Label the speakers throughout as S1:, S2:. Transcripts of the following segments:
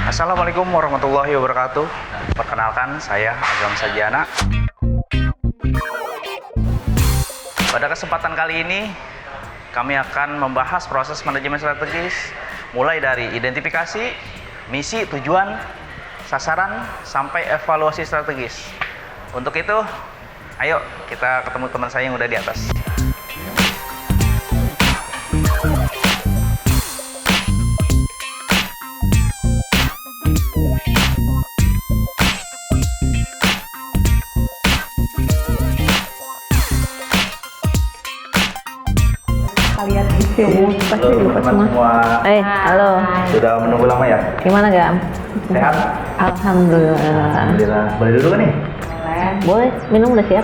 S1: Assalamualaikum warahmatullahi wabarakatuh. Perkenalkan, saya Agam Sajana. Pada kesempatan kali ini, kami akan membahas proses manajemen strategis, mulai dari identifikasi, misi, tujuan, sasaran, sampai evaluasi strategis. Untuk itu, ayo kita ketemu teman saya yang udah di atas.
S2: Kalian isi pasti lupa semua.
S3: Halo.
S1: Sudah menunggu lama ya?
S3: Gimana Gam?
S1: Sehat?
S3: Alhamdulillah.
S1: Alhamdulillah. Boleh duduk kan nih?
S3: Boleh, minum udah siap?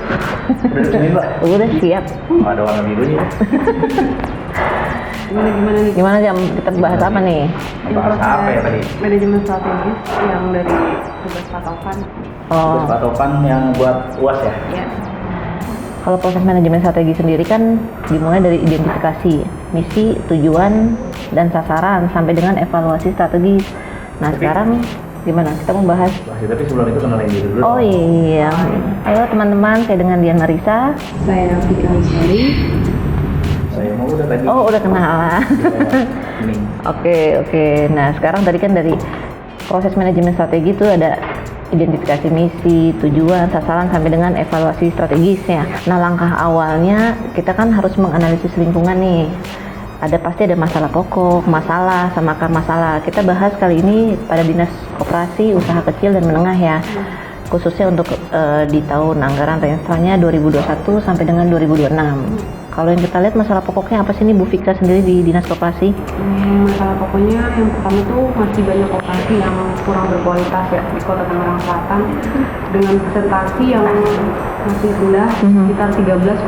S1: Udah duduk nih, Mbak?
S3: Udah siap.
S1: Oh, ada warna birunya.
S2: Gimana nih?
S3: Gimana Gam? Kita bahas apa nih?
S1: Bahas apa ya tadi?
S2: Manajemen strategis yang dari tugas Pak Taufan.
S1: Terus Pak Topan yang buat UAS ya?
S2: Ya.
S3: Kalau proses manajemen strategi sendiri kan dimulai dari identifikasi, misi, tujuan, dan sasaran sampai dengan evaluasi strategi. Nah, sekarang gimana? Kita mau bahas.
S1: Tapi sebelum itu kenalin diri dulu.
S3: Oh iya. Halo teman-teman, saya dengan Dian Marisa.
S2: Saya Fika Wisari.
S1: Saya mau udah tadi.
S3: Oh, udah kenal.
S1: Ini.
S3: Oke. Nah, sekarang tadi kan dari proses manajemen strategi itu ada identifikasi misi, tujuan, sasaran sampai dengan evaluasi strategisnya. Nah, langkah awalnya kita kan harus menganalisis lingkungan nih. Pasti ada masalah pokok, masalah, sama akar masalah. Kita bahas kali ini pada Dinas Koperasi Usaha Kecil dan Menengah ya. Khususnya untuk di tahun anggaran rencananya 2021 sampai dengan 2026. Kalau yang kita lihat masalah pokoknya apa sih nih Bu Fika sendiri di Dinas Koperasi?
S2: Masalah pokoknya yang pertama tuh masih banyak koperasi yang kurang berkualitas ya di Kota Tangerang Selatan dengan presentasi yang masih rendah sekitar 13,46%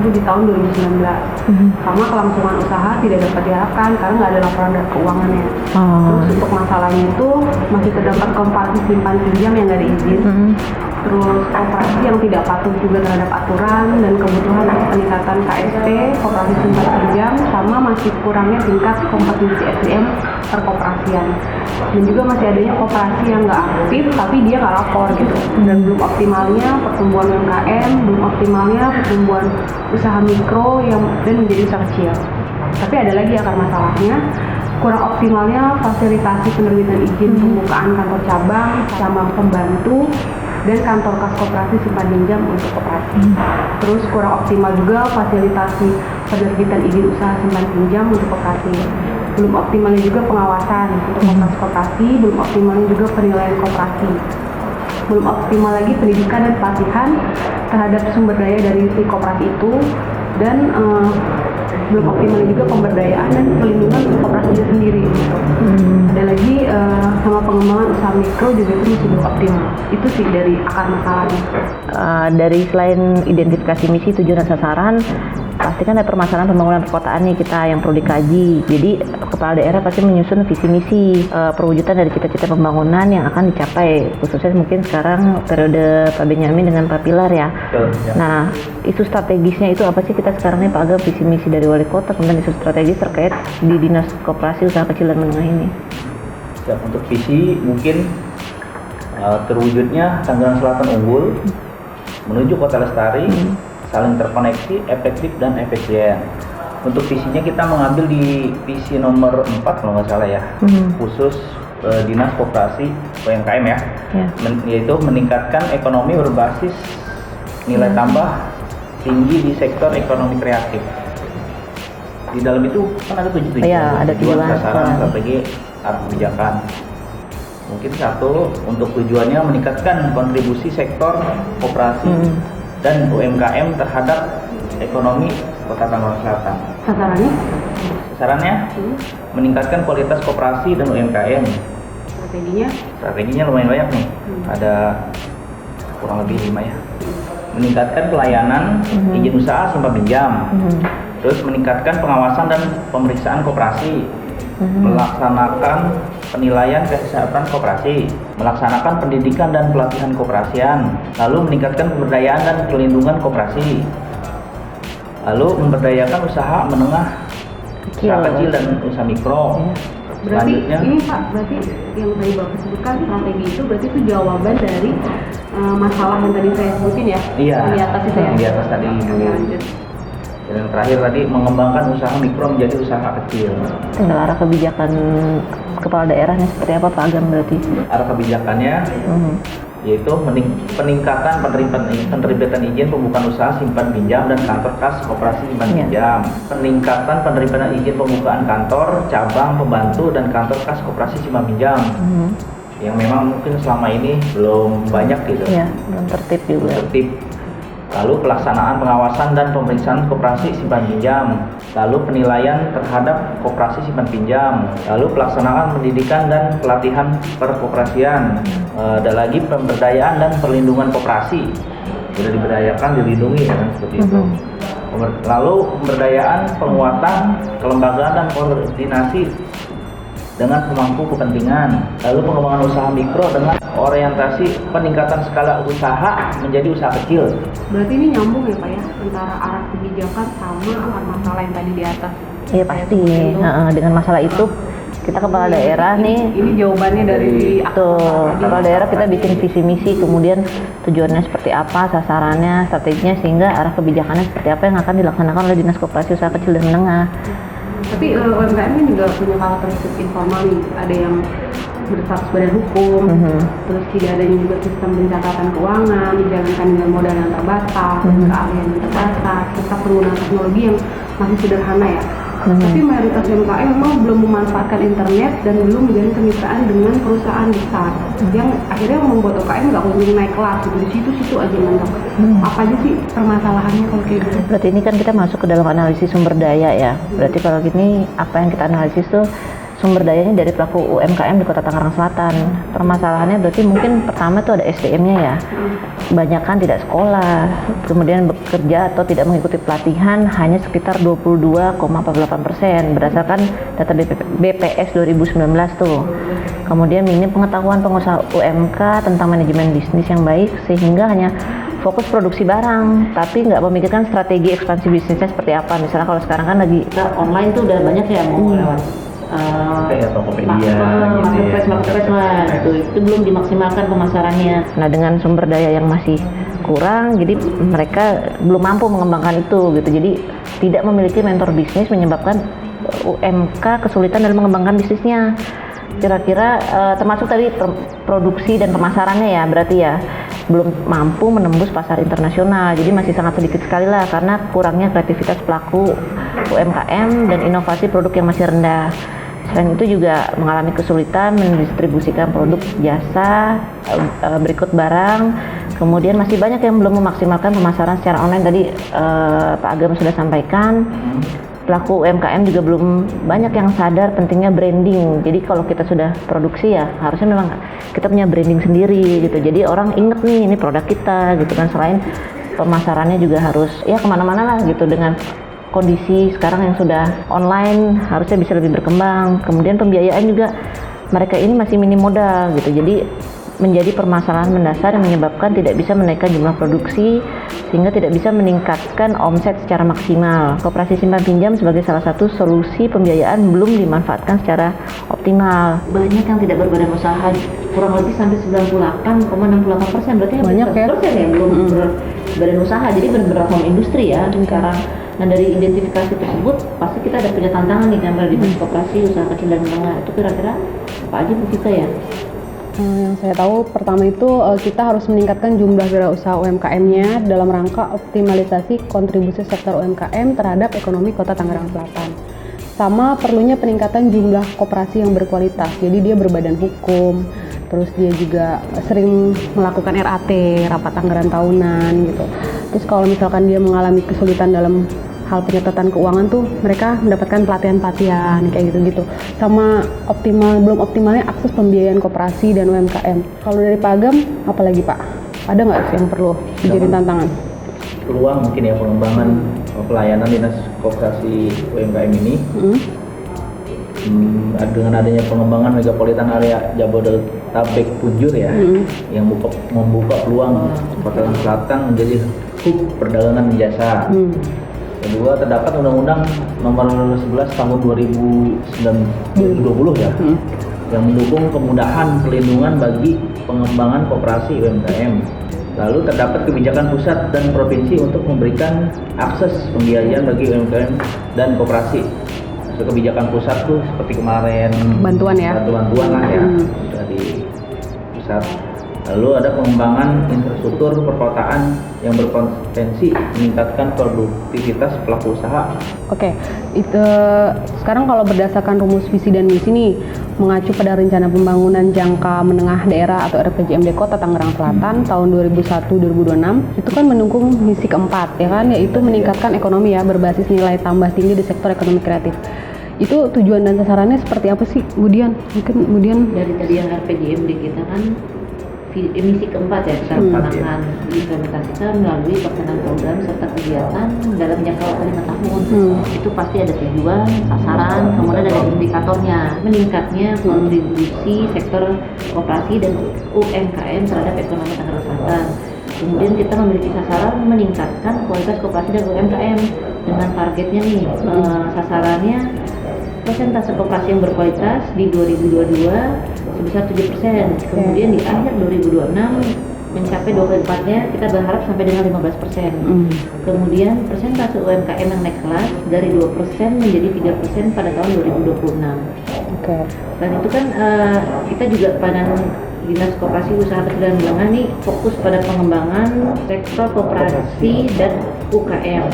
S2: itu di tahun 2019. Sama kelangsungan usaha tidak dapat diharapkan karena nggak ada laporan keuangannya. Terus untuk masalahnya itu masih terdapat koperasi simpan pinjam yang nggak ada izin. Terus koperasi yang tidak patuh juga terhadap aturan dan kebutuhan peningkatan KSP, koperasi simpan pinjam, sama masih kurangnya tingkat kompetensi SDM perkoperasian. Dan juga masih adanya koperasi yang nggak aktif tapi dia nggak lapor gitu. Dan belum optimalnya pertumbuhan UMKM, belum optimalnya pertumbuhan usaha mikro yang dan menjadi usaha kecil. Tapi ada lagi akar masalahnya, kurang optimalnya fasilitasi penerbitan izin pembukaan kantor cabang pembantu, dan kantor kas koperasi simpan pinjam untuk koperasi. Terus kurang optimal juga fasilitasi penerbitan izin usaha simpan pinjam untuk koperasi. Belum optimalnya juga pengawasan untuk koperasi, belum optimalnya juga penilaian koperasi. Belum optimal lagi pendidikan dan pelatihan terhadap sumber daya dari si koperasi itu, dan belum optimal juga pemberdayaan dan pelindungan untuk koperasi itu sendiri gitu. Ada lagi sama pengembangan usaha mikro juga itu masih belum optimal. Itu sih dari akar masalahnya.
S3: Dari selain identifikasi misi, tujuan, dan sasaran, pasti kan ada permasalahan pembangunan perkotaan nih kita yang perlu dikaji. Jadi kepala daerah pasti menyusun visi misi perwujudan dari cita-cita pembangunan yang akan dicapai, khususnya mungkin sekarang periode Pak Benyamin dengan Pak Pilar ya. Nah, isu strategisnya itu apa sih kita sekarang nih Pak Agam, visi misi dari wali kota, kemudian isu strategis terkait di Dinas Koperasi Usaha Kecil dan Menengah ini?
S1: Ya, untuk visi mungkin terwujudnya Tangerang Selatan unggul menuju kota lestari, saling terkoneksi, efektif dan efisien. Untuk visinya kita mengambil di visi nomor 4 kalau nggak salah ya, khusus Dinas Koperasi UMKM ya, yaitu meningkatkan ekonomi berbasis nilai tambah tinggi di sektor ekonomi kreatif. Di dalam itu kan ada 7 tujuan,
S3: ada tujuan,
S1: sasaran, strategi, arah kebijakan. Mungkin satu untuk tujuannya meningkatkan kontribusi sektor koperasi dan UMKM terhadap ekonomi Kota Tangerang Selatan. Sasarannya meningkatkan kualitas koperasi dan UMKM. Strateginya lumayan banyak nih. Ada kurang lebih 5 ya. Meningkatkan pelayanan izin usaha simpan pinjam. Terus meningkatkan pengawasan dan pemeriksaan koperasi. Melaksanakan penilaian kesehatan koperasi, melaksanakan pendidikan dan pelatihan koperasian, lalu meningkatkan pemberdayaan dan pelindungan koperasi, lalu memberdayakan usaha menengah, usaha kecil dan usaha mikro,
S2: Berarti
S1: Selanjutnya,
S2: ini Pak, berarti yang tadi Bapak sebutkan strategi itu berarti itu jawaban dari masalah yang tadi saya sebutin ya?
S1: iya,
S2: Di atas itu ya?
S1: di atas tadi.
S2: Oke, lanjut.
S1: Dan yang terakhir tadi mengembangkan usaha mikro menjadi usaha kecil.
S3: Tinggal arah kebijakan kepala daerahnya seperti apa Pak Agam berarti?
S1: Arah kebijakannya yaitu peningkatan penerbitan izin pembukaan usaha simpan pinjam dan kantor kas koperasi simpan pinjam, peningkatan penerbitan izin pembukaan kantor, cabang, pembantu dan kantor kas koperasi simpan pinjam, yang memang mungkin selama ini belum banyak gitu.
S3: Iya, belum tertib juga.
S1: Tertib. Lalu pelaksanaan pengawasan dan pemeriksaan koperasi simpan pinjam, lalu penilaian terhadap koperasi simpan pinjam, lalu pelaksanaan pendidikan dan pelatihan perkoperasian, ada lagi pemberdayaan dan perlindungan koperasi, sudah diberdayakan dilindungi ya kan seperti itu. Lalu pemberdayaan, penguatan, kelembagaan dan koordinasi dengan pemangku kepentingan, lalu pengembangan usaha mikro dengan orientasi peningkatan skala usaha menjadi usaha kecil.
S2: Berarti ini nyambung ya Pak ya, antara arah kebijakan sama akar masalah yang tadi di atas.
S3: Iya pasti. Dengan masalah itu kita kepala daerah nih.
S2: Ini jawabannya dari
S3: kepala daerah kita bikin visi misi, kemudian tujuannya seperti apa, sasarannya, strateginya, sehingga arah kebijakannya seperti apa yang akan dilaksanakan oleh Dinas Koperasi Usaha Kecil dan Menengah.
S2: Tapi UMKM kan juga punya karakteristik informal nih, ada yang berstatus badan hukum, terus tidak adanya juga sistem pencatatan keuangan, dijalankan dengan modal yang terbatas, keahlian yang terbatas, serta penggunaan teknologi yang masih sederhana ya. Tapi mayoritas UMKM memang belum memanfaatkan internet dan belum menjalin kemitraan dengan perusahaan besar, yang akhirnya membuat UMKM nggak kunjung naik kelas gitu, di situ-situ aja mentok. Apa aja sih permasalahannya kalau kayak gitu?
S3: Berarti ini kan kita masuk ke dalam analisis sumber daya ya. Berarti kalau gini apa yang kita analisis tuh sumber dayanya dari pelaku UMKM di Kota Tangerang Selatan. Permasalahannya berarti mungkin pertama tuh ada SDM-nya ya. Banyak kan tidak sekolah, kemudian bekerja atau tidak mengikuti pelatihan hanya sekitar 22,48% berdasarkan data BPS 2019 tuh. Kemudian minim pengetahuan pengusaha UMK tentang manajemen bisnis yang baik sehingga hanya fokus produksi barang, tapi nggak memikirkan strategi ekspansi bisnisnya seperti apa. Misalnya kalau sekarang kan lagi online tuh udah banyak ya mau lewat
S1: kayak Tokopedia,
S3: marketplace lah, itu belum dimaksimalkan pemasarannya. Nah dengan sumber daya yang masih kurang, jadi mereka belum mampu mengembangkan itu gitu. Jadi tidak memiliki mentor bisnis menyebabkan UMK kesulitan dalam mengembangkan bisnisnya. Kira-kira termasuk tadi produksi dan pemasarannya ya, berarti ya belum mampu menembus pasar internasional. Jadi masih sangat sedikit sekali lah karena kurangnya kreativitas pelaku UMKM dan inovasi produk yang masih rendah. Selain itu juga mengalami kesulitan mendistribusikan produk jasa berikut barang. Kemudian masih banyak yang belum memaksimalkan pemasaran secara online. Tadi Pak Agam sudah sampaikan. Pelaku UMKM juga belum banyak yang sadar pentingnya branding. Jadi kalau kita sudah produksi ya harusnya memang kita punya branding sendiri gitu. Jadi orang inget nih ini produk kita gitu kan. Selain pemasarannya juga harus ya kemana-mana lah gitu. Dengan kondisi sekarang yang sudah online harusnya bisa lebih berkembang. Kemudian pembiayaan juga mereka ini masih minim modal gitu. Jadi menjadi permasalahan mendasar yang menyebabkan tidak bisa menaikkan jumlah produksi sehingga tidak bisa meningkatkan omset secara maksimal. Koperasi simpan pinjam sebagai salah satu solusi pembiayaan belum dimanfaatkan secara optimal. Banyak yang tidak berbadan usaha, kurang lebih sampai 98,68%, berarti
S2: banyak ya?
S3: Yang belum berbadan usaha, jadi benar-benar home industri ya sekarang. Nah dari identifikasi tersebut pasti kita ada punya tantangan nih dalam Dinas Koperasi Usaha Kecil dan Menengah. Itu kira-kira apa aja Bu kita ya?
S2: Yang saya tahu pertama itu kita harus meningkatkan jumlah wirausaha UMKM-nya dalam rangka optimalisasi kontribusi sektor UMKM terhadap ekonomi Kota Tangerang Selatan. Sama perlunya peningkatan jumlah koperasi yang berkualitas, jadi dia berbadan hukum, terus dia juga sering melakukan RAT, rapat anggaran tahunan gitu. Terus kalau misalkan dia mengalami kesulitan dalam hal penyertaan keuangan tuh mereka mendapatkan pelatihan kayak gitu-gitu. Sama belum optimalnya akses pembiayaan koperasi dan UMKM. Kalau dari Pak Agam, apalagi Pak? Ada nggak sih yang perlu dijadiin tantangan?
S1: Peluang mungkin ya pengembangan pelayanan Dinas Koperasi UMKM ini. Dengan adanya pengembangan megapolitan area Jabodetabek Punjur ya, yang membuka peluang Kota Tangerang Selatan menjadi hub perdagangan jasa. Kedua, terdapat Undang-Undang Nomor 11 Tahun 2020 ya, yang mendukung kemudahan pelindungan bagi pengembangan koperasi UMKM. Lalu terdapat kebijakan pusat dan provinsi untuk memberikan akses pembiayaan bagi UMKM dan koperasi. Kebijakan pusat tuh seperti kemarin
S2: Bantuan ya?
S1: bantuan lah ya dari pusat. Lalu ada pengembangan infrastruktur perkotaan yang berpotensi meningkatkan produktivitas pelaku usaha.
S2: Oke, itu sekarang kalau berdasarkan rumus visi dan misi nih, mengacu pada rencana pembangunan jangka menengah daerah atau RPJMD Kota Tangerang Selatan tahun 2001-2026 itu kan mendukung misi keempat ya kan, yaitu meningkatkan ekonomi ya berbasis nilai tambah tinggi di sektor ekonomi kreatif. Itu tujuan dan sasarannya seperti apa sih, Budian? Mungkin
S3: Dari tadi yang RPJMD kita kan misi keempat ya, kita akan diimplementasikan melalui pelaksanaan program serta kegiatan dalam jangka waktu 5 tahun. Itu pasti ada tujuan, sasaran, kemudian ada indikatornya, meningkatnya kontribusi sektor koperasi dan UMKM terhadap ekonomi Tangerang Selatan. Kemudian kita memiliki sasaran meningkatkan kualitas koperasi dan UMKM dengan targetnya nih, sasarannya persentase koperasi yang berkualitas di 2022 sebesar 7%. Kemudian di akhir 2026 mencapai 24-nya kita berharap sampai dengan 15%. Kemudian persentase UMKM yang naik kelas dari 2% menjadi 3% pada tahun 2026. Dan itu kan kita juga pada Dinas Koperasi Usaha Kecil dan Menengah nih fokus pada pengembangan sektor koperasi dan UKM.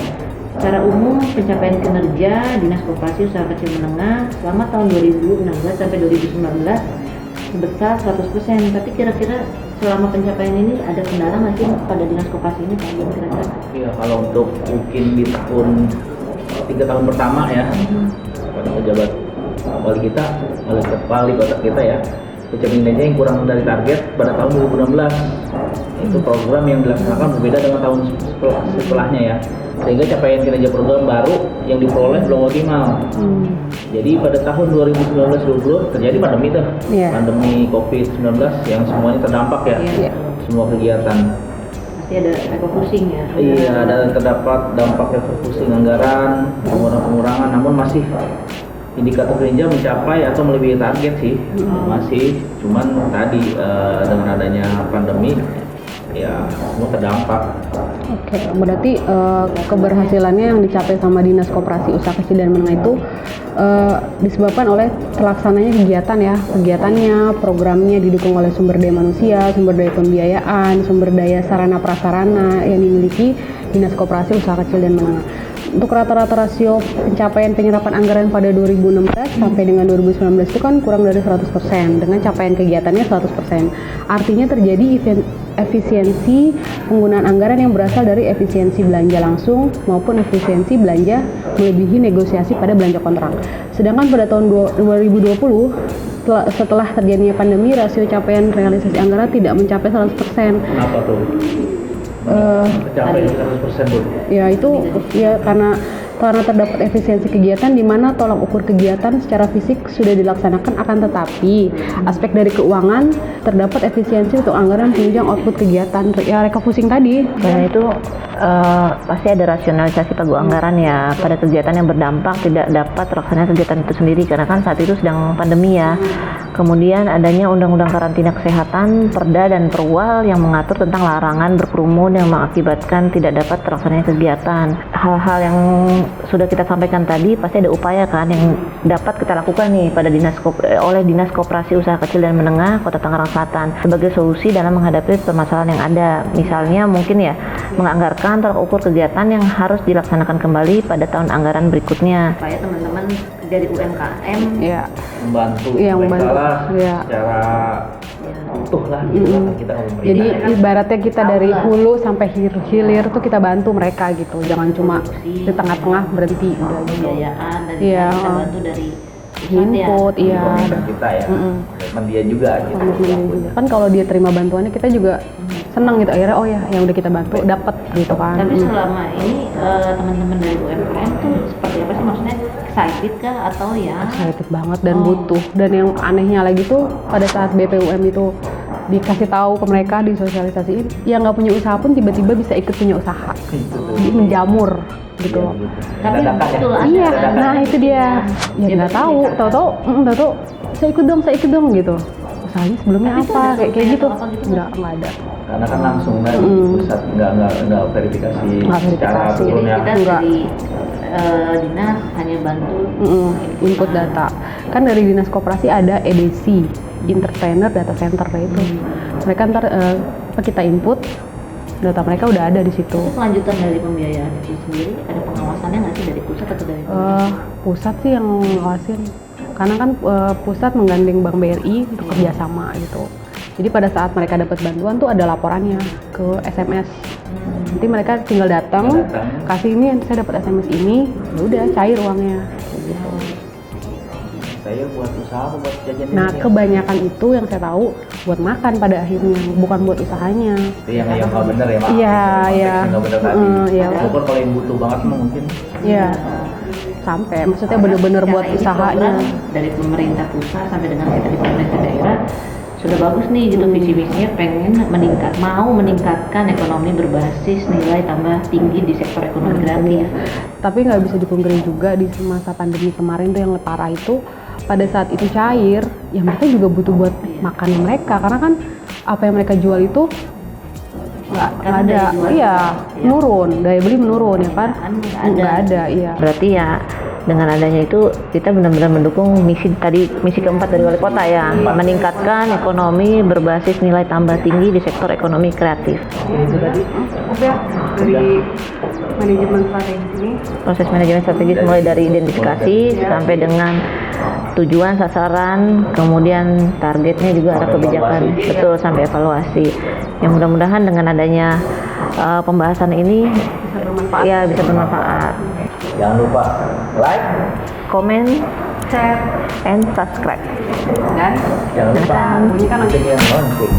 S3: Secara umum pencapaian kinerja Dinas Koperasi Usaha Kecil Menengah selama tahun 2016 sampai 2019 sebesar 100%. Tapi kira-kira selama pencapaian ini ada kendala nggak sih pada Dinas Koperasi ini Pak Ibu kira-kira?
S1: Iya, kalau untuk mungkin di tahun 3 tahun pertama ya, pada pejabat wali kota kita ya, pencapaiannya yang kurang dari target pada tahun 2016. Itu program yang dilaksanakan berbeda dengan tahun setelahnya ya, sehingga capaian kinerja program baru yang diperoleh belum optimal. Jadi pada tahun 2019-2020 terjadi pandemi tuh, pandemi COVID-19 yang semuanya terdampak ya, semua kegiatan.
S3: Pasti ada refocusing ya?
S1: Iya, ada terdapat dampak refocusing anggaran, pengurangan, namun masih indikator kinerja mencapai atau melebihi target sih, masih. Cuman tadi dengan adanya pandemi ya semua terdampak.
S2: Oke, berarti keberhasilannya yang dicapai sama Dinas Koperasi Usaha Kecil dan Menengah itu disebabkan oleh terlaksananya kegiatannya, programnya didukung oleh sumber daya manusia, sumber daya pembiayaan, sumber daya sarana prasarana yang dimiliki Dinas Koperasi Usaha Kecil dan Menengah. Untuk rata-rata rasio pencapaian penyerapan anggaran pada 2016 sampai dengan 2019 itu kan kurang dari 100%, dengan capaian kegiatannya 100%. Artinya terjadi efisiensi penggunaan anggaran yang berasal dari efisiensi belanja langsung maupun efisiensi belanja melebihi negosiasi pada belanja kontrak. Sedangkan pada tahun 2020 setelah terjadinya pandemi, rasio capaian realisasi anggaran tidak mencapai 100%.
S1: Kenapa tuh? Mencapai 100% Bu?
S2: Ya itu ya karena terdapat efisiensi kegiatan di mana tolak ukur kegiatan secara fisik sudah dilaksanakan, akan tetapi aspek dari keuangan terdapat efisiensi untuk anggaran penunjang output kegiatan ya refocusing tadi.
S3: Karena itu pasti ada rasionalisasi pagu anggaran ya pada kegiatan yang berdampak tidak dapat terlaksana kegiatan itu sendiri karena kan saat itu sedang pandemi ya. Kemudian adanya Undang-Undang Karantina Kesehatan, Perda dan Perwal yang mengatur tentang larangan berkerumun yang mengakibatkan tidak dapat terlaksananya kegiatan. Hal-hal yang sudah kita sampaikan tadi pasti ada upaya kan yang dapat kita lakukan nih pada oleh Dinas Koperasi Usaha Kecil dan Menengah Kota Tangerang Selatan sebagai solusi dalam menghadapi permasalahan yang ada. Misalnya mungkin ya menganggarkan tolak ukur kegiatan yang harus dilaksanakan kembali pada tahun anggaran berikutnya. Supaya teman-teman dari UMKM
S1: membantu secara utuh lah kita.
S2: Jadi ibaratnya kita dari hulu sampai hilir tuh kita bantu mereka gitu, jangan cuma di tengah-tengah berhenti udah gitu.
S3: Pembiayaan dan kita bantu dari
S2: input
S1: kita ya, dia juga gitu.
S2: Kan kalau dia terima bantuannya kita juga senang gitu, akhirnya oh ya yang udah kita bantu dapat gitu kan.
S3: Tapi selama ini teman-teman dari UMKM tuh seperti apa sih, maksudnya excited kah atau ya?
S2: Excited banget dan butuh, dan yang anehnya lagi tuh pada saat BPUM itu dikasih tahu ke mereka, disosialisasiin, yang nggak punya usaha pun tiba-tiba bisa ikut punya usaha, jadi menjamur gitu.
S3: Tapi betul
S2: Iya, nah itu dia. Ya nggak tahu, tahu-tahu saya ikut dong gitu. Usahanya sebelumnya apa, kayak gitu. Nggak ada.
S1: Karena kan langsung dari pusat, nggak verifikasi secara
S2: verifikasi.
S1: turun ya.
S3: Kita
S2: Enggak.
S3: dari dinas hanya bantu
S2: Input data. Kan dari Dinas Koperasi ada EDC, Entrepreneur Data Center itu. Mereka ntar kita input, data mereka udah ada di situ.
S3: Itu kelanjutan dari pembiayaan itu sendiri, ada pengawasannya nggak sih dari pusat atau dari
S2: Pusat sih yang ngawasin. Karena kan pusat menggandeng Bank BRI untuk kerjasama gitu. Jadi pada saat mereka dapat bantuan tuh ada laporannya ke SMS. Nanti mereka tinggal datang, kasih ini saya dapat SMS ini, ya udah cair uangnya. Gitu.
S1: Saya buat usaha apa buat jajan?
S2: Nah kebanyakan itu yang saya tahu buat makan pada akhirnya, bukan buat usahanya.
S1: Itu yang nggak bener ya, Mak.
S2: Iya, iya.
S1: Nggak bener tadi.
S2: Iya.
S1: Walaupun kalau yang butuh banget mah mungkin.
S2: Iya. Sampai maksudnya bener-bener buat
S3: Karena ini
S2: usahanya.
S3: program dari pemerintah pusat sampai dengan kita di pemerintah daerah sudah bagus nih gitu, visi misinya pengen mau meningkatkan ekonomi berbasis nilai tambah tinggi di sektor ekonomi kreatif.
S2: Tapi nggak bisa dipungkiri juga di masa pandemi kemarin tuh yang parah itu, pada saat itu cair, ya mereka juga butuh buat makannya mereka, karena kan apa yang mereka jual itu nggak
S3: Karena
S2: ada,
S3: daya jual
S2: iya
S3: juga,
S2: menurun, daya beli menurun ya kan,
S3: nggak ada.
S2: iya.
S3: Berarti ya dengan adanya itu kita benar-benar mendukung misi keempat dari wali kota ya, meningkatkan ekonomi berbasis nilai tambah tinggi di sektor ekonomi kreatif.
S1: Itu tadi.
S2: Udah dari manajemen strategi ini.
S3: Proses manajemen strategis mulai dari identifikasi sampai dengan tujuan, sasaran, kemudian targetnya juga ada kebijakan, betul, sampai evaluasi. Yang mudah-mudahan dengan adanya pembahasan ini bisa bermanfaat.
S1: Jangan lupa like,
S3: Comment, share, and subscribe.
S2: Dan
S1: jangan lupa
S2: bunyikan
S1: aktifkan lonceng.